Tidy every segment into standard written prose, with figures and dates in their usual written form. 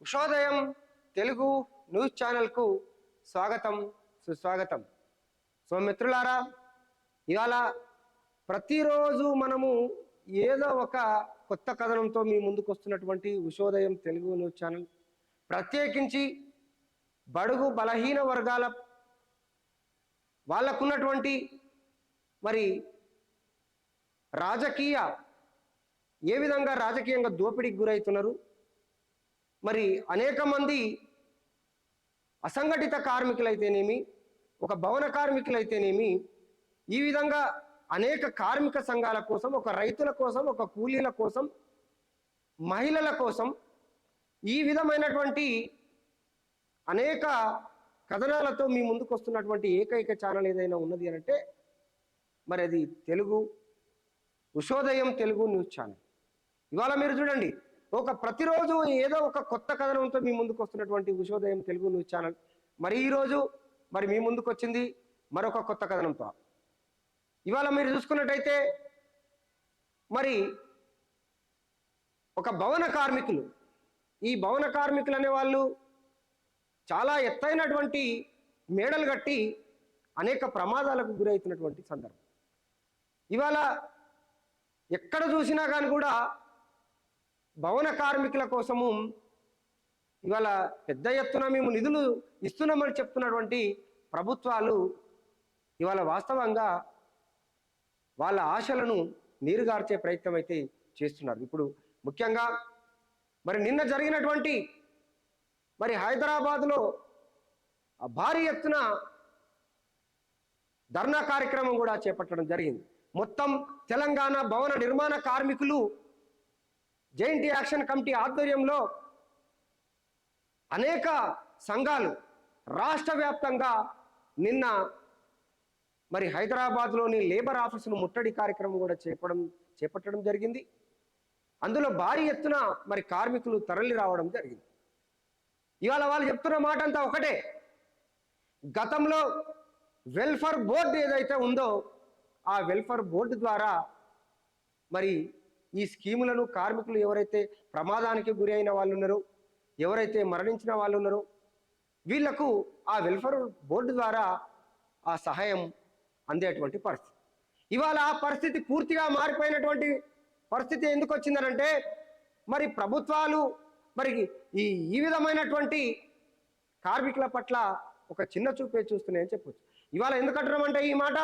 ఉషోదయం Telugu news ఛానల్కు స్వాగతం సుస్వాగతం. సో మిత్రులారా, ఇవాళ ప్రతిరోజు మనము ఏదో ఒక కొత్త కథనంతో మీ ముందుకు వస్తున్నటువంటి ఉషోదయం తెలుగు న్యూస్ ఛానల్ ప్రత్యేకించి బడుగు బలహీన వర్గాల వాళ్ళకున్నటువంటి మరి ఏ విధంగా రాజకీయంగా దోపిడీకి గురవుతున్నారు, మరి అనేక మంది అసంఘటిత కార్మికులైతేనేమి, ఒక భవన కార్మికులైతేనేమి, ఈ విధంగా అనేక కార్మిక సంఘాల కోసం, ఒక రైతుల కోసం, ఒక కూలీల కోసం, మహిళల కోసం ఈ విధమైనటువంటి అనేక కథనాలతో మీ ముందుకు వస్తున్నటువంటి ఏకైక ఛానల్ ఏదైనా ఉన్నది అంటే మరి అది ఉషోదయం తెలుగు న్యూస్ ఛానల్. ఇవాళ మీరు చూడండి, ప్రతిరోజు ఏదో ఒక కొత్త కథనంతో మీ ముందుకు వస్తున్నటువంటి ఉషోదయం తెలుగు న్యూస్ ఛానల్ మరి ఈరోజు మరి మీ ముందుకు వచ్చింది మరొక కొత్త కథనంతో. ఇవాళ మీరు చూసుకున్నట్టయితే మరి ఒక భవన కార్మికులు, ఈ భవన కార్మికులు అనే వాళ్ళు చాలా ఎత్తైనటువంటి మేడలు కట్టి అనేక ప్రమాదాలకు గురవుతున్నటువంటి సందర్భం. ఇవాళ ఎక్కడ చూసినా కానీ కూడా భవన కార్మికుల కోసము ఇవాళ పెద్ద ఎత్తున మేము నిధులు ఇస్తున్నామని చెప్తున్నటువంటి ప్రభుత్వాలు ఇవాళ వాస్తవంగా వాళ్ళ ఆశలను నీరుగార్చే ప్రయత్నం అయితే చేస్తున్నారు. ఇప్పుడు ముఖ్యంగా మరి నిన్న జరిగినటువంటి మరి హైదరాబాద్లో భారీ ఎత్తున ధర్నా కార్యక్రమం కూడా చేపట్టడం జరిగింది. మొత్తం తెలంగాణ భవన నిర్మాణ కార్మికులు జాయింట్ యాక్షన్ కమిటీ ఆధ్వర్యంలో అనేక సంఘాలు రాష్ట్ర వ్యాప్తంగా నిన్న మరి హైదరాబాద్లోని లేబర్ ఆఫీసును ముట్టడి కార్యక్రమం కూడా చేపట్టడం జరిగింది. అందులో భారీ ఎత్తున మరి కార్మికులు తరలి రావడం జరిగింది. ఇవాళ వాళ్ళు చెప్తున్న మాట అంతా ఒకటే, గతంలో వెల్ఫేర్ బోర్డు ఏదైతే ఉందో ఆ వెల్ఫేర్ బోర్డు ద్వారా మరి ఈ స్కీములను కార్మికులు ఎవరైతే ప్రమాదానికి గురి అయిన వాళ్ళు ఉన్నారో, ఎవరైతే మరణించిన వాళ్ళు ఉన్నారో వీళ్లకు ఆ వెల్ఫేర్ బోర్డు ద్వారా ఆ సహాయం అందేటువంటి పరిస్థితి. ఇవాళ ఆ పరిస్థితి పూర్తిగా మారిపోయినటువంటి పరిస్థితి ఎందుకు వచ్చిందనంటే మరి ప్రభుత్వాలు మరి ఈ విధమైనటువంటి కార్మికుల పట్ల ఒక చిన్న చూపే చూస్తున్నాయని చెప్పొచ్చు. ఇవాళ ఎందుకంటున్నామంటే ఈ మాట,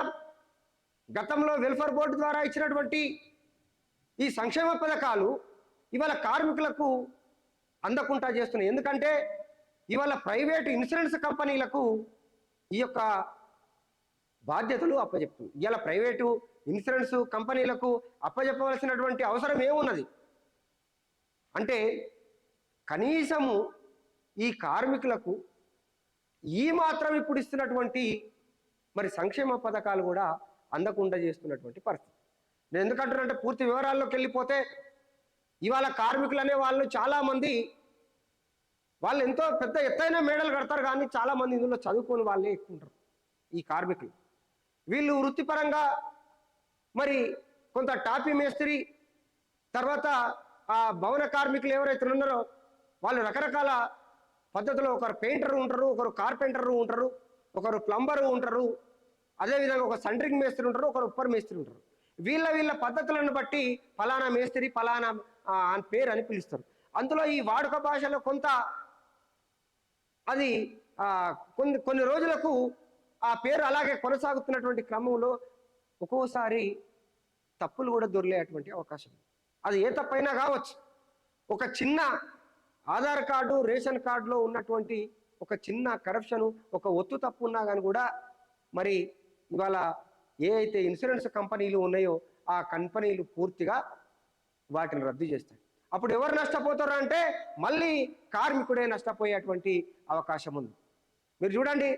గతంలో వెల్ఫేర్ బోర్డు ద్వారా ఇచ్చినటువంటి ఈ సంక్షేమ పథకాలు ఇవాళ కార్మికులకు అందకుండా చేస్తున్నాయి. ఎందుకంటే ఇవాళ ప్రైవేటు ఇన్సూరెన్స్ కంపెనీలకు ఈ యొక్క బాధ్యతలు అప్పచెప్తుంది. ఇవాళ ప్రైవేటు ఇన్సూరెన్స్ కంపెనీలకు అప్పచెప్పవలసినటువంటి అవసరం ఏమున్నది అంటే కనీసము ఈ కార్మికులకు ఈ మాత్రం ఇప్పుడు ఇస్తున్నటువంటి మరి సంక్షేమ పథకాలు కూడా అందకుండా చేస్తున్నటువంటి పరిస్థితి. నేను ఎందుకంటున్నానంటే పూర్తి వివరాల్లోకి వెళ్ళిపోతే ఇవాళ కార్మికులు అనే వాళ్ళు చాలామంది వాళ్ళు ఎంతో పెద్ద ఎత్తైన మేడలు కడతారు, కానీ చాలామంది ఇందులో చదువుకొని వాళ్ళే ఎక్కువ ఉంటారు. ఈ కార్మికులు వీళ్ళు వృత్తిపరంగా మరి కొంత టాపీ మేస్త్రి, తర్వాత ఆ భవన కార్మికులు ఎవరైతే ఉన్నారో వాళ్ళు రకరకాల పద్ధతిలో ఒకరు పెయింటర్ ఉంటారు, ఒకరు కార్పెంటర్ ఉంటారు, ఒకరు ప్లంబరు ఉంటారు, అదేవిధంగా ఒక సెంట్రింగ్ మేస్త్రి ఉంటారు, ఒకరు ఉప్పర్ మేస్త్రి ఉంటారు. వీళ్ళ పద్ధతులను బట్టి ఫలానా మేస్త్రి ఫలానా అని పేరు అని పిలుస్తారు. అందులో ఈ వాడుక భాషలో కొంత అది కొన్ని రోజులకు ఆ పేరు అలాగే కొనసాగుతున్నటువంటి క్రమంలో ఒక్కోసారి తప్పులు కూడా దొరికేటువంటి అవకాశం. అది ఏ తప్పైనా కావచ్చు. ఒక చిన్న ఆధార్ కార్డు, రేషన్ కార్డులో ఉన్నటువంటి ఒక చిన్న కరప్షను, ఒక ఒత్తు తప్పు ఉన్నా కానీ కూడా మరి ఇవాళ ఏ అయితే ఇన్సూరెన్స్ కంపెనీలు ఉన్నాయో ఆ కంపెనీలు పూర్తిగా వాటిని రద్దు చేస్తాయి. అప్పుడు ఎవరు నష్టపోతారు అంటే మళ్ళీ కార్మికుడే నష్టపోయేటువంటి అవకాశం ఉంది. మీరు చూడండి,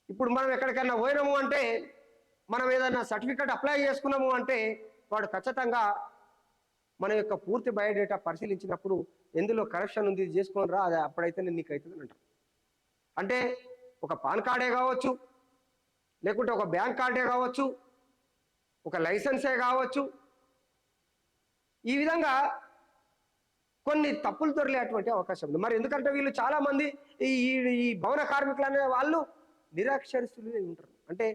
ఇప్పుడు మనం ఎక్కడికైనా పోయినాము అంటే, మనం ఏదైనా సర్టిఫికెట్ అప్లై చేసుకున్నాము అంటే వాడు ఖచ్చితంగా మన యొక్క పూర్తి బయోడేటా పరిశీలించినప్పుడు ఎందులో కరప్షన్ ఉంది చేసుకొని రా, అది అప్పుడైతే నేను నీకు అవుతుంది అంటారు. అంటే ఒక పాన్ కార్డే కావచ్చు, లేకుంటే ఒక బ్యాంక్ కార్డే కావచ్చు, ఒక లైసెన్సే కావచ్చు, ఈ విధంగా కొన్ని తప్పులు దొరికేటువంటి అవకాశం ఉంది. మరి ఎందుకంటే వీళ్ళు చాలా మంది ఈ ఈ ఈ భవన కార్మికులు అనే వాళ్ళు నిరాక్షరస్తులు ఉంటారు. అంటే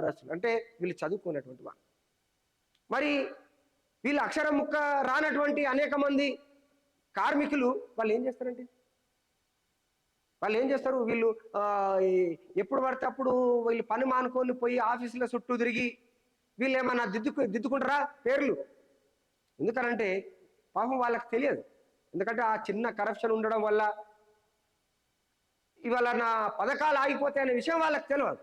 రసులు అంటే వీళ్ళు చదువుకున్నటువంటి వాళ్ళు. మరి వీళ్ళు అక్షరం ముక్క రానటువంటి అనేక మంది కార్మికులు వాళ్ళు ఏం చేస్తారంటే వీళ్ళు ఎప్పుడు పడితే అప్పుడు వీళ్ళు పని మానుకొని పోయి ఆఫీసుల చుట్టూ తిరిగి వీళ్ళు ఏమన్నా దిద్దుకుంటారా పేర్లు? ఎందుకనంటే పాపం వాళ్ళకి తెలియదు. ఎందుకంటే ఆ చిన్న కరప్షన్ ఉండడం వల్ల ఇవాళ నా పథకాలు ఆగిపోతాయి అనే విషయం వాళ్ళకి తెలియదు.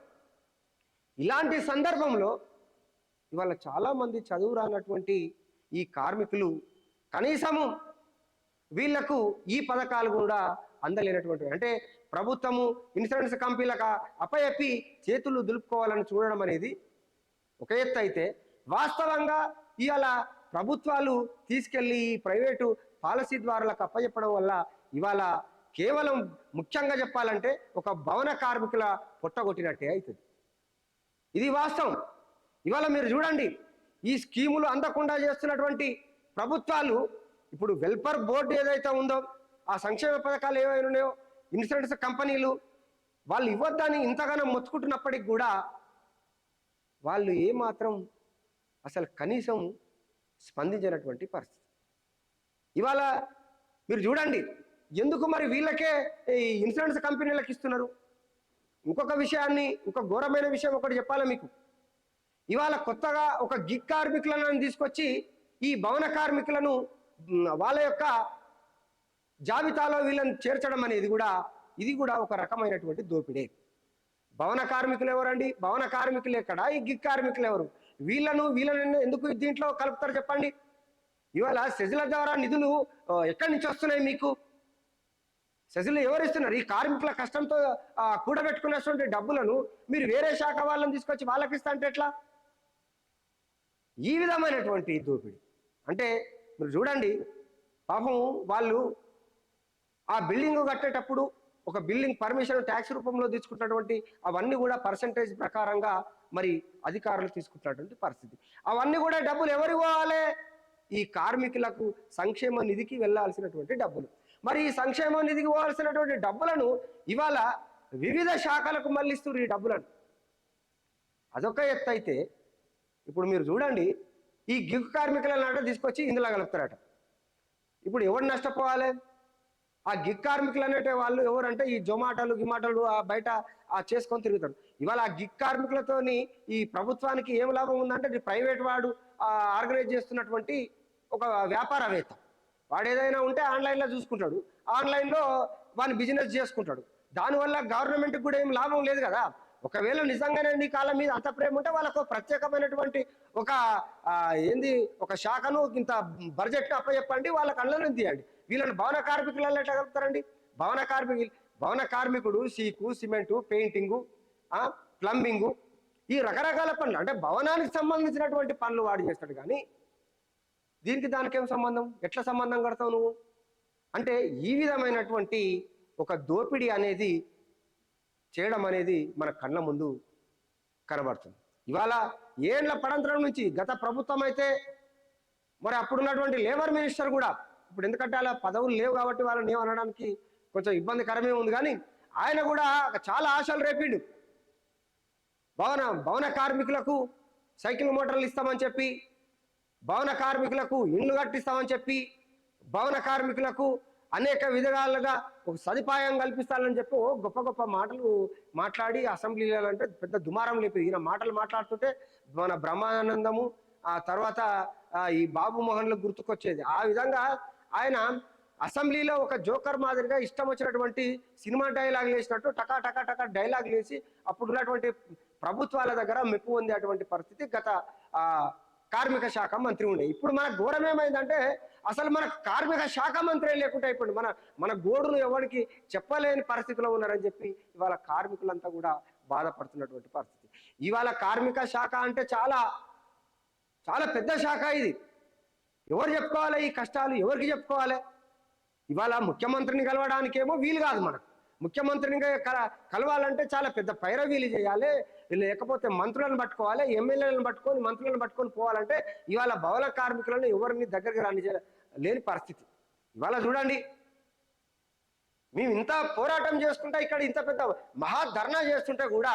ఇలాంటి సందర్భంలో ఇవాళ చాలామంది చదువు రానటువంటి ఈ కార్మికులు కనీసము వీళ్లకు ఈ పథకాలు కూడా అందలేనటువంటి, అంటే ప్రభుత్వము ఇన్సూరెన్స్ కంపెనీలకు అప్పయెప్పి చేతులు దులుపుకోవాలని చూడడం అనేది ఒక ఎత్తు అయితే, వాస్తవంగా ఇవాళ ప్రభుత్వాలు తీసుకెళ్లి ప్రైవేటు పాలసీ ద్వారాలకు అప్పచెప్పడం వల్ల ఇవాళ కేవలం ముఖ్యంగా చెప్పాలంటే ఒక భవన కార్మికుల పొట్టగొట్టినట్టే అవుతుంది. ఇది వాస్తవం. ఇవాళ మీరు చూడండి, ఈ స్కీములు అందకుండా చేస్తున్నటువంటి ప్రభుత్వాలు, ఇప్పుడు వెల్ఫేర్ బోర్డు ఏదైతే ఉందో, ఆ సంక్షేమ పథకాలు ఏవైనా ఉన్నాయో, ఇన్సూరెన్స్ కంపెనీలు వాళ్ళు ఇవ్వద్దని ఇంతగానో మొత్తుకుంటున్నప్పటికి కూడా వాళ్ళు ఏమాత్రం అసలు కనీసం స్పందించినటువంటి పరిస్థితి. ఇవాళ మీరు చూడండి, ఎందుకు మరి వీళ్ళకే ఈ ఇన్సూరెన్స్ కంపెనీలకు ఇస్తున్నారు? ఇంకొక విషయాన్ని, ఇంకొక ఘోరమైన విషయం ఒకటి చెప్పాలా మీకు. ఇవాళ కొత్తగా ఒక గిగ్ కార్మికులను తీసుకొచ్చి ఈ భవన కార్మికులను వాళ్ళ యొక్క జాబితాలో వీళ్ళని చేర్చడం అనేది కూడా, ఇది కూడా ఒక రకమైనటువంటి దోపిడే. భవన కార్మికులు ఎవరండి? భవన కార్మికులు ఎక్కడ? ఈ గిగ్ కార్మికులు ఎవరు? వీళ్ళను ఎందుకు దీంట్లో కలుపుతారు చెప్పండి? ఇవాళ సెజుల ద్వారా నిధులు ఎక్కడి నుంచి వస్తున్నాయి మీకు? సెజులు ఎవరు ఇస్తున్నారు? ఈ కార్మికుల కష్టంతో కూడబెట్టుకున్నటువంటి డబ్బులను మీరు వేరే శాఖ వాళ్ళని తీసుకొచ్చి వాళ్ళకి ఇస్తా అంటే ఎట్లా? ఈ విధమైనటువంటి దోపిడీ. అంటే మీరు చూడండి, పాపం వాళ్ళు ఆ బిల్డింగ్ కట్టేటప్పుడు ఒక బిల్డింగ్ పర్మిషన్ ట్యాక్స్ రూపంలో తీసుకుంటున్నటువంటి అవన్నీ కూడా పర్సంటేజ్ ప్రకారంగా మరి అధికారులు తీసుకుంటున్నటువంటి పరిస్థితి. అవన్నీ కూడా డబ్బులు ఎవరికి పోవాలి? ఈ కార్మికులకు సంక్షేమ నిధికి వెళ్ళాల్సినటువంటి డబ్బులు. మరి ఈ సంక్షేమ నిధికి పోవాల్సినటువంటి డబ్బులను ఇవాళ వివిధ శాఖలకు మళ్ళిస్తున్నారు ఈ డబ్బులను. అదొక ఎత్తు అయితే, ఇప్పుడు మీరు చూడండి, ఈ గిగ్ కార్మికులను తీసుకొచ్చి ఇందులో కలుపుతారట. ఇప్పుడు ఎవరు నష్టపోవాలి? ఆ గిగ్ కార్మికులు అనేటే వాళ్ళు ఎవరంటే ఈ జొమాటోలు గిమాటోలు బయట చేసుకొని తిరుగుతారు. ఇవాళ ఆ గిగ్ కార్మికులతోని ఈ ప్రభుత్వానికి ఏం లాభం ఉందంటే, ప్రైవేట్ వాడు ఆర్గనైజ్ చేస్తున్నటువంటి ఒక వ్యాపారవేత్త వాడు ఏదైనా ఉంటే ఆన్లైన్లో చూసుకుంటాడు, ఆన్లైన్లో వాడిని బిజినెస్ చేసుకుంటాడు. దానివల్ల గవర్నమెంట్కి కూడా ఏం లాభం లేదు కదా. ఒకవేళ నిజంగానే నీ కాలం మీద అంత ప్రేమ ఉంటే వాళ్ళకు ప్రత్యేకమైనటువంటి ఒక శాఖను ఇంత బడ్జెట్ అప్పచెప్పండి, వాళ్ళకి అల్లనే తీయండి. వీళ్ళని భవన కార్మికులలో ఎట్లా కలుపుతారండి? భవన కార్మికుడు సీకు, సిమెంటు, పెయింటింగు, ప్లంబింగు, ఈ రకరకాల పనులు, అంటే భవనానికి సంబంధించినటువంటి పనులు వాడు చేస్తాడు. కానీ దీనికి దానికేం సంబంధం? ఎట్లా సంబంధం కడతావు నువ్వు? అంటే ఈ విధమైనటువంటి ఒక దోపిడీ అనేది చేయడం అనేది మన కళ్ళ ముందు కనబడుతుంది. ఇవాళ ఏళ్ల పడంతరం నుంచి గత ప్రభుత్వం అయితే, మరి అప్పుడున్నటువంటి లేబర్ మినిస్టర్ కూడా, ఇప్పుడు ఎందుకంటే అలా పదవులు లేవు కాబట్టి వాళ్ళని ఏమనడానికి కొంచెం ఇబ్బందికరమే ఉంది, కానీ ఆయన కూడా చాలా ఆశలు రేపిండు. భవన కార్మికులకు సైకిల్ మోటార్లు ఇస్తామని చెప్పి, భవన కార్మికులకు ఇండ్లు కట్టిస్తామని చెప్పి, భవన కార్మికులకు అనేక విధాలుగా ఒక సదుపాయం కల్పిస్తానని చెప్పి గొప్ప గొప్ప మాటలు మాట్లాడి అసెంబ్లీలో అంటే పెద్ద దుమారం లేపి ఈయన మాటలు మాట్లాడుతుంటే మన బ్రహ్మానందము ఆ తర్వాత ఈ బాబు మోహన్లు గుర్తుకొచ్చేది. ఆ విధంగా ఆయన అసెంబ్లీలో ఒక జోకర్ మాదిరిగా ఇష్టం వచ్చినటువంటి సినిమా డైలాగులు వేసినట్టు టకా టకా టకా డైలాగులు వేసి అప్పుడు ఉన్నటువంటి ప్రభుత్వాల దగ్గర మెప్పు పొందేటువంటి పరిస్థితి గత కార్మిక శాఖ మంత్రి ఉండే. ఇప్పుడు మన ఘోరం ఏమైందంటే, అసలు మన కార్మిక శాఖ మంత్రి లేకుండా అయిపోయింది. మన గోడును ఎవరికి చెప్పలేని పరిస్థితిలో ఉన్నారని చెప్పి ఇవాళ కార్మికులంతా కూడా బాధపడుతున్నటువంటి పరిస్థితి. ఇవాళ కార్మిక శాఖ అంటే చాలా చాలా పెద్ద శాఖ. ఇది ఎవరు చెప్పుకోవాలి? ఈ కష్టాలు ఎవరికి చెప్పుకోవాలి? ఇవాళ ముఖ్యమంత్రిని కలవడానికేమో వీలు కాదు. మనకు ముఖ్యమంత్రిని కలవాలంటే చాలా పెద్ద పైరవీలు చేయాలి, లేకపోతే మంత్రులను పట్టుకోవాలి, ఎమ్మెల్యేలను పట్టుకొని మంత్రులను పట్టుకొని పోవాలంటే ఇవాళ భవన కార్మికులను ఎవరిని దగ్గరికి లేని పరిస్థితి. ఇవాళ చూడండి, మేము ఇంత పోరాటం చేసుకుంటా ఇక్కడ ఇంత పెద్ద మహాధర్నా చేస్తుంటే కూడా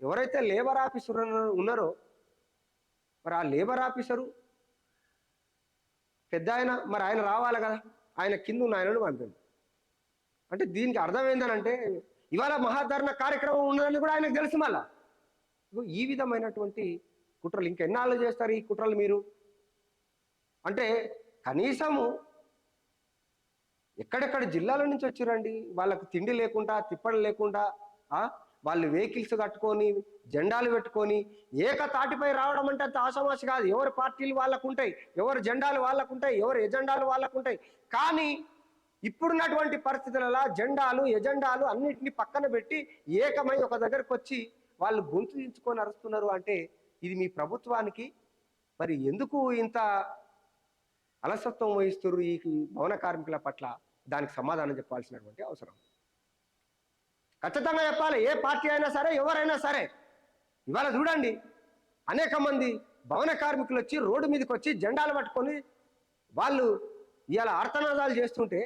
ఎవరైతే లేబర్ ఆఫీసర్ ఉన్నారో మరి ఆ లేబర్ ఆఫీసరు పెద్ద ఆయన, మరి ఆయన రావాలి కదా, ఆయన కింద ఉన్న ఆయనను పంపింది. అంటే దీనికి అర్థం ఏంటనంటే ఇవాళ మహాధరణ కార్యక్రమం ఉన్నదని కూడా ఆయనకు తెలుసు. మళ్ళా ఈ విధమైనటువంటి కుట్రలు ఇంకెన్నాళ్ళు చేస్తారు ఈ కుట్రలు మీరు? అంటే కనీసము ఎక్కడెక్కడ జిల్లాల నుంచి వచ్చారండి, వాళ్ళకు తిండి లేకుండా తిప్పడం లేకుండా వాళ్ళు వెహికల్స్ కట్టుకొని జెండాలు పెట్టుకొని ఏకతాటిపై రావడం అంటే అంత ఆషామాషి కాదు. ఎవరి పార్టీలు వాళ్ళకు ఉంటాయి, ఎవరి జెండాలు వాళ్ళకు ఉంటాయి, ఎవరి ఎజెండాలు వాళ్ళకు ఉంటాయి. కానీ ఇప్పుడున్నటువంటి పరిస్థితులలో జెండాలు ఎజెండాలు అన్నింటినీ పక్కన పెట్టి ఏకమై ఒక దగ్గరకు వచ్చి వాళ్ళు గొంతు దించుకొని అరుస్తున్నారు. అంటే ఇది మీ ప్రభుత్వానికి మరి ఎందుకు ఇంత అలసత్వం వహిస్తున్నారు ఈ భవన కార్మికుల పట్ల? దానికి సమాధానం చెప్పాల్సినటువంటి అవసరం ఖచ్చితంగా చెప్పాలి. ఏ పార్టీ అయినా సరే, ఎవరైనా సరే. ఇవాళ చూడండి, అనేక మంది భవన కార్మికులు వచ్చి రోడ్డు మీదకి వచ్చి జెండాలు పట్టుకొని వాళ్ళు ఇవాళ ఆర్తనాదాలు చేస్తుంటే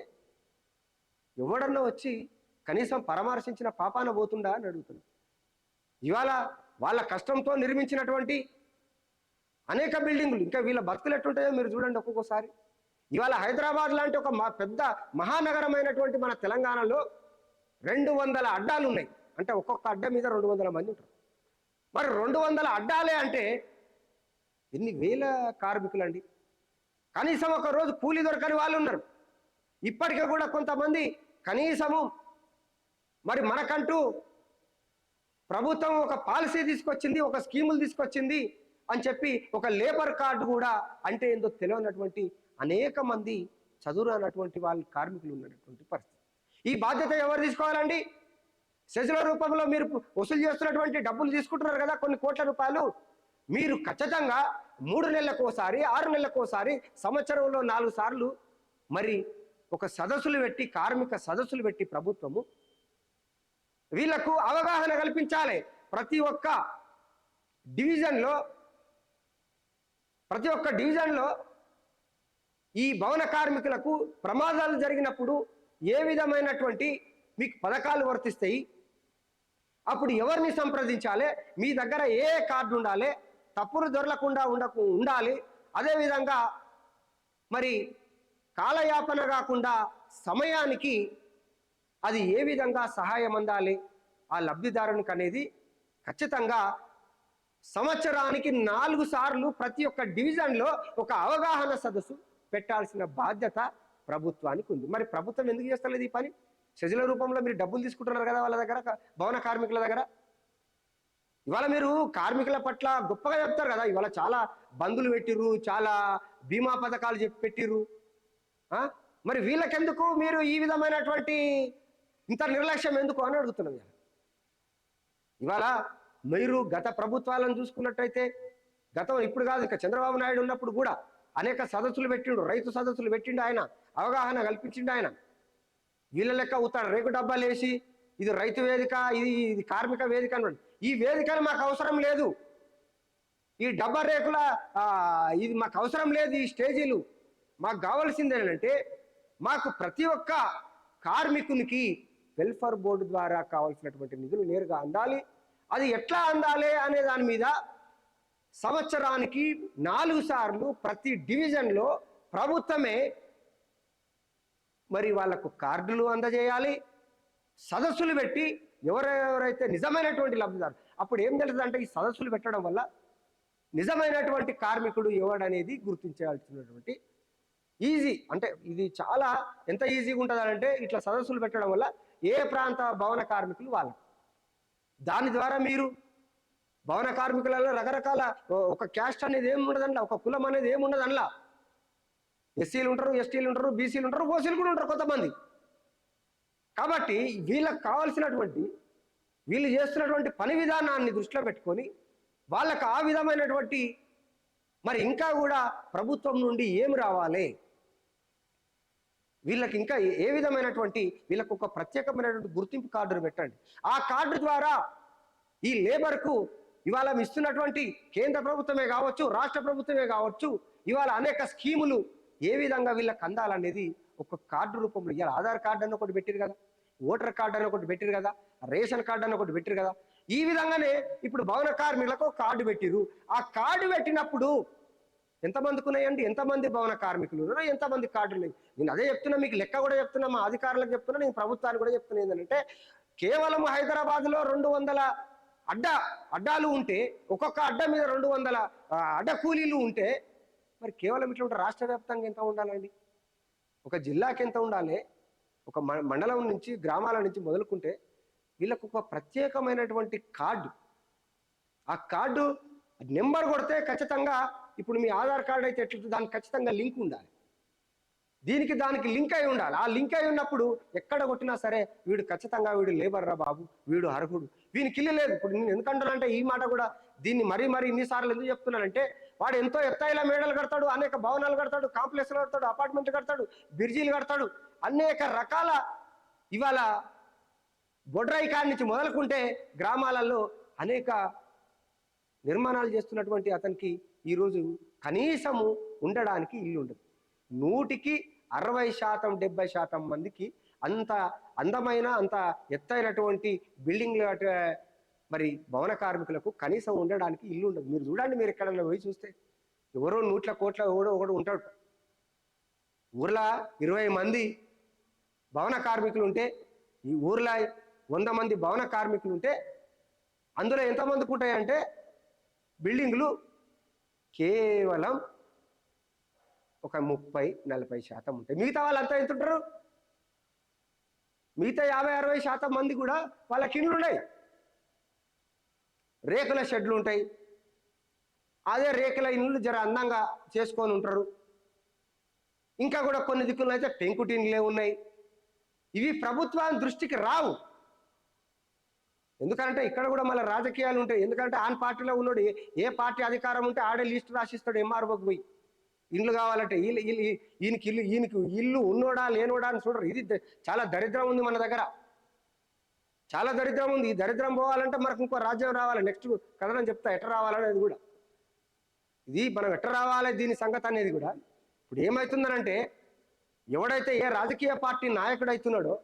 ఎవడన్నా వచ్చి కనీసం పరామర్శించిన పాపాన పోతుండా అని అడుగుతున్నాం. ఇవాళ వాళ్ళ కష్టంతో నిర్మించినటువంటి అనేక బిల్డింగులు ఇంకా వీళ్ళ బతుకులు ఎట్టుంటాయో మీరు చూడండి ఒక్కొక్కసారి. ఇవాళ హైదరాబాద్ లాంటి ఒక పెద్ద మహానగరమైనటువంటి మన తెలంగాణలో 200 అడ్డాలు ఉన్నాయి. అంటే ఒక్కొక్క అడ్డ మీద 200 మంది ఉంటారు. మరి 200 అడ్డాలే అంటే ఎన్ని వేల కార్మికులు అండి. కనీసం ఒక రోజు కూలీ దొరకని వాళ్ళు ఉన్నారు. ఇప్పటికీ కూడా కొంతమంది కనీసము మరి మనకంటూ ప్రభుత్వం ఒక పాలసీ తీసుకొచ్చింది, ఒక స్కీములు తీసుకొచ్చింది అని చెప్పి ఒక లేబర్ కార్డు కూడా అంటే ఏందో తెలియనటువంటి అనేక మంది చదువురానటువంటి వాళ్ళ కార్మికులు ఉన్నటువంటి పరిస్థితి. ఈ బాధ్యత ఎవరు తీసుకోవాలండి? సెజుల రూపంలో మీరు వసూలు చేస్తున్నటువంటి డబ్బులు తీసుకుంటున్నారు కదా, కొన్ని కోట్ల రూపాయలు. మీరు ఖచ్చితంగా 3 నెలలకోసారి 6 నెలలకోసారి సంవత్సరంలో 4 సార్లు మరి ఒక సదస్సులు పెట్టి, కార్మిక సదస్సులు పెట్టి ప్రభుత్వము వీళ్లకు అవగాహన కల్పించాలి. ప్రతి ఒక్క డివిజన్లో ఈ భవన కార్మికులకు ప్రమాదాలు జరిగినప్పుడు ఏ విధమైనటువంటి మీకు పథకాలు వర్తిస్తాయి, అప్పుడు ఎవరిని సంప్రదించాలి, మీ దగ్గర ఏ కార్డు ఉండాలి, తప్పులు దొరలకుండా ఉండాలి. అదేవిధంగా మరి కాలయాపన కాకుండా సమయానికి అది ఏ విధంగా సహాయం అందాలి ఆ లబ్ధిదారునికి అనేది ఖచ్చితంగా సంవత్సరానికి 4 సార్లు ప్రతి ఒక్క డివిజన్లో ఒక అవగాహన సదస్సు పెట్టాల్సిన బాధ్యత ప్రభుత్వానికి ఉంది. మరి ప్రభుత్వం ఎందుకు చేస్తలేదు ఈ పని? సెజుల రూపంలో మీరు డబ్బులు తీసుకుంటున్నారు కదా వాళ్ళ దగ్గర, భవన కార్మికుల దగ్గర. ఇవాళ మీరు కార్మికుల పట్ల గొప్పగా చెప్తారు కదా, ఇవాళ చాలా బంధులు పెట్టిర్రు, చాలా బీమా పథకాలు పెట్టిర్రు. మరి వీళ్ళకెందుకు మీరు ఈ విధమైనటువంటి ఇంత నిర్లక్ష్యం ఎందుకు అని అడుగుతున్నాం. ఇవాళ మీరు గత ప్రభుత్వాలను చూసుకున్నట్టయితే, ఇప్పుడు కాదు ఇక చంద్రబాబు నాయుడు ఉన్నప్పుడు కూడా అనేక సదస్సులు పెట్టిండు, రైతు సదస్సులు పెట్టిండు, ఆయన అవగాహన కల్పించిండు. ఆయన వీళ్ళ లెక్క అవుతాడు రేకు డబ్బాలు వేసి ఇది రైతు వేదిక, ఇది కార్మిక వేదిక అన్నాడు. ఈ వేదికలు మాకు అవసరం లేదు, ఈ డబ్బా రేకుల ఇది మాకు అవసరం లేదు, ఈ స్టేజీలు మాకు కావాల్సింది ఏంటంటే మాకు ప్రతి ఒక్క కార్మికునికి వెల్ఫేర్ బోర్డు ద్వారా కావాల్సినటువంటి నిధులు నేరుగా అందాలి. అది ఎట్లా అందాలి అనే దాని మీద సంవత్సరానికి 4 సార్లు ప్రతి డివిజన్లో ప్రభుత్వమే మరి వాళ్లకు కార్డులు అందజేయాలి, సదస్సులు పెట్టి ఎవరెవరైతే నిజమైనటువంటి లబ్ధిదారు. అప్పుడు ఏం తెలుస్తుంది అంటే ఈ సదస్సులు పెట్టడం వల్ల నిజమైనటువంటి కార్మికుడు ఎవడనేది గుర్తించాల్సినటువంటి ఈజీ. అంటే ఇది చాలా ఎంత ఈజీగా ఉంటుంది అంటే ఇట్లా సదస్సులు పెట్టడం వల్ల ఏ ప్రాంత భవన కార్మికులు వాళ్ళకు, దాని ద్వారా మీరు భవన కార్మికులలో రకరకాల ఒక క్యాస్ట్ అనేది ఏమి ఉండదు, ఒక కులం అనేది ఏమి ఉండదు. అందులో ఎస్సీలు ఉంటారు, ఎస్టీలు ఉంటారు, బీసీలు ఉంటారు, ఓసీలు కూడా ఉంటారు కొంతమంది. కాబట్టి వీళ్ళకి కావాల్సినటువంటి వీళ్ళు చేస్తున్నటువంటి పని విధానాన్ని దృష్టిలో పెట్టుకొని వాళ్ళకు ఆ విధమైనటువంటి మరి ఇంకా కూడా ప్రభుత్వం నుండి ఏమి రావాలి, వీళ్ళకి ఇంకా ఏ విధమైనటువంటి వీళ్ళకు ఒక ప్రత్యేకమైనటువంటి గుర్తింపు కార్డును పెట్టండి. ఆ కార్డు ద్వారా ఈ లేబర్కు ఇవాళ ఇస్తున్నటువంటి కేంద్ర ప్రభుత్వమే కావచ్చు, రాష్ట్ర ప్రభుత్వమే కావచ్చు, ఇవాళ అనేక స్కీములు ఏ విధంగా వీళ్ళకి అందాలనేది ఒక కార్డు రూపంలో ఇవాళ ఆధార్ కార్డు అని ఒకటి పెట్టారు కదా, ఓటర్ కార్డు అని ఒకటి పెట్టారు కదా, రేషన్ కార్డు అని ఒకటి పెట్టారు కదా. ఈ విధంగానే ఇప్పుడు భవన కార్మికులకు కార్డు పెట్టిరు. ఆ కార్డు పెట్టినప్పుడు ఎంతమందికి ఉన్నాయండి, ఎంతమంది భవన కార్మికులు ఉన్నారో, ఎంతమంది కార్డులు ఉన్నాయి. నేను అదే చెప్తున్నా, మీకు లెక్క కూడా చెప్తున్నా, మా అధికారులకు చెప్తున్నా, నేను ప్రభుత్వానికి కూడా చెప్తున్నా. ఏంటంటే కేవలం హైదరాబాద్లో 200 అడ్డాలు ఉంటే, ఒక్కొక్క అడ్డ మీద 200 అడ్డ కూలీలు ఉంటే, మరి కేవలం ఇట్లా ఉంటారు. రాష్ట్ర వ్యాప్తంగా ఎంత ఉండాలండి? ఒక జిల్లాకి ఎంత ఉండాలి? ఒక మండలం నుంచి, గ్రామాల నుంచి మొదలుకుంటే వీళ్ళకు ఒక ప్రత్యేకమైనటువంటి కార్డు. ఆ కార్డు నెంబర్ కొడితే ఖచ్చితంగా, ఇప్పుడు మీ ఆధార్ కార్డు అయితే ఎట్లా, దానికి ఖచ్చితంగా లింక్ ఉండాలి. దానికి లింక్ అయి ఉండాలి. ఆ లింక్ అయి ఉన్నప్పుడు ఎక్కడ కొట్టినా సరే వీడు ఖచ్చితంగా వీడు లేబర్ రా బాబు, వీడు అర్హుడు, వీనికి ఇల్లు లేదు. ఇప్పుడు నేను ఎందుకంటానంటే ఈ మాట కూడా, దీన్ని మరీ ఇన్నిసార్లు ఎందుకు చెప్తున్నానంటే, వాడు ఎంతో ఎత్తైన మేడలు కడతాడు, అనేక భవనాలు కడతాడు, కాంప్లెక్స్లు కడతాడు, అపార్ట్మెంట్లు కడతాడు, బ్రిడ్జీలు కడతాడు, అనేక రకాల ఇవాళ బొడ్రాయి కాడి నుంచి మొదలుకుంటే గ్రామాలలో అనేక నిర్మాణాలు చేస్తున్నటువంటి అతనికి ఈరోజు కనీసము ఉండడానికి ఇల్లు ఉండదు. 100కి 60% 70% మందికి అంత అందమైన, అంత ఎత్తైనటువంటి బిల్డింగ్లు మరి భవన కార్మికులకు కనీసం ఉండడానికి ఇల్లు ఉండదు. మీరు చూడండి, మీరు ఎక్కడన్నా పోయి చూస్తే ఎవరో 100 కోట్ల ఒకడు ఉంటాడు. ఊర్లో 20 మంది భవన కార్మికులు ఉంటే, ఈ ఊర్లో 100 మంది భవన కార్మికులు ఉంటే, అందులో ఎంతమందికి ఉంటాయంటే బిల్డింగ్లు కేవలం ఒక 30-40% ఉంటాయి. మిగతా వాళ్ళంతా ఎంత ఉంటారు? మిగతా 50-60% మంది కూడా వాళ్ళకి ఇండ్లు ఉన్నాయి, రేకుల షెడ్లు ఉంటాయి. అదే రేకుల ఇండ్లు జర అందంగా చేసుకొని ఉంటారు. ఇంకా కూడా కొన్ని దిక్కులు అయితే పెంకుటిండ్లే ఉన్నాయి. ఇవి ప్రభుత్వాన్ని దృష్టికి రావు. ఎందుకంటే ఇక్కడ కూడా మళ్ళీ రాజకీయాలు ఉంటాయి. ఎందుకంటే ఆన్ పార్టీలో ఉన్నాడు, ఏ పార్టీ అధికారం ఉంటే ఆడే లిస్టు రాసిస్తాడు ఎంఆర్ఓకి పోయి. ఇండ్లు కావాలంటే ఈయనకి ఇల్లు ఉన్నోడా లేనోడా అని చూడరు. ఇది చాలా దరిద్రం ఉంది మన దగ్గర, చాలా దరిద్రం ఉంది. ఈ దరిద్రం పోవాలంటే మనకు ఇంకో రాజ్యం రావాలి. నెక్స్ట్ కథనం చెప్తా ఎట్లా రావాలనేది కూడా. ఇది మనం ఎట్లా రావాలి దీని సంగతి అనేది కూడా. ఇప్పుడు ఏమవుతుందనంటే, ఎవడైతే ఏ రాజకీయ పార్టీ నాయకుడు అవుతున్నాడో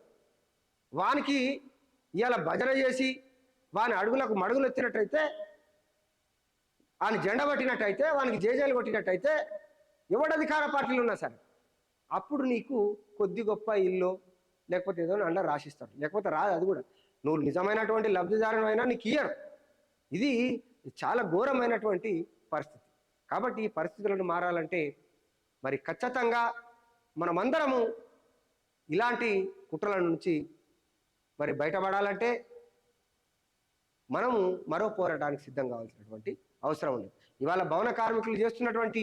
వానికి ఇవాళ భజన చేసి వాని అడుగులకు మడుగులు ఎత్తినట్టయితే, వాని జెండా పట్టినట్టయితే, వానికి జేజేలు కొట్టినట్టయితే, ఎవడు అధికార పార్టీలు ఉన్నా సరే అప్పుడు నీకు కొద్ది గొప్ప ఇల్లు లేకపోతే ఏదో అండ రాసిస్తాడు, లేకపోతే రాదు. అది కూడా నువ్వు నిజమైనటువంటి లబ్ధిదారుని అయినా నీకు ఇయ్యరు. ఇది చాలా ఘోరమైనటువంటి పరిస్థితి. కాబట్టి ఈ పరిస్థితులను మారాలంటే మరి ఖచ్చితంగా మనమందరము ఇలాంటి కుట్రల నుంచి మరి బయటపడాలంటే మనము మరో పోరాటానికి సిద్ధం కావాల్సినటువంటి అవసరం ఉంది. ఇవాళ భవన కార్మికులు చేస్తున్నటువంటి,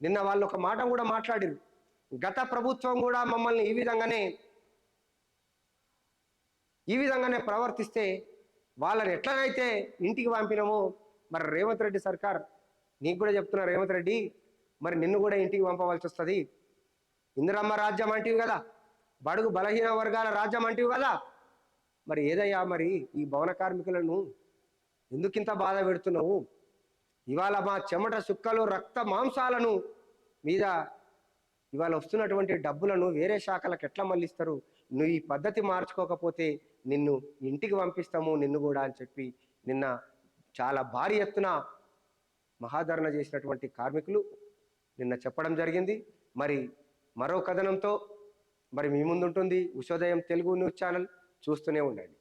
నిన్న వాళ్ళు ఒక మాట కూడా మాట్లాడారు, గత ప్రభుత్వం కూడా మమ్మల్ని ఈ విధంగానే ప్రవర్తిస్తే వాళ్ళని ఎట్లనైతే ఇంటికి పంపినామో, మరి రేవంత్ రెడ్డి సర్కార్, నీకు కూడా చెప్తున్నా రేవంత్ రెడ్డి, మరి నిన్ను కూడా ఇంటికి పంపవలసి వస్తుంది. ఇందిరమ్మ రాజ్యం అంటివి కదా, బడుగు బలహీన వర్గాల రాజ్యం అంటివి కదా, మరి ఏదయ్యా మరి ఈ భవన కార్మికులను ఎందుకింత బాధ పెడుతున్నావు? ఇవాళ మా చెమట సుక్కలు రక్త మాంసాలను మీద ఇవాళ వస్తున్నటువంటి డబ్బులను వేరే శాఖలకు ఎట్లా మళ్ళిస్తారు? నువ్వు ఈ పద్ధతి మార్చుకోకపోతే నిన్ను ఇంటికి పంపిస్తాము నిన్ను కూడా అని చెప్పి నిన్న చాలా భారీ ఎత్తున మహాధరణ చేసినటువంటి కార్మికులు నిన్న చెప్పడం జరిగింది. మరి మరో కథనంతో మరి మీ ముందుంటుంది ఉషోదయం తెలుగు న్యూస్ ఛానల్. చూస్తూనే ఉండండి.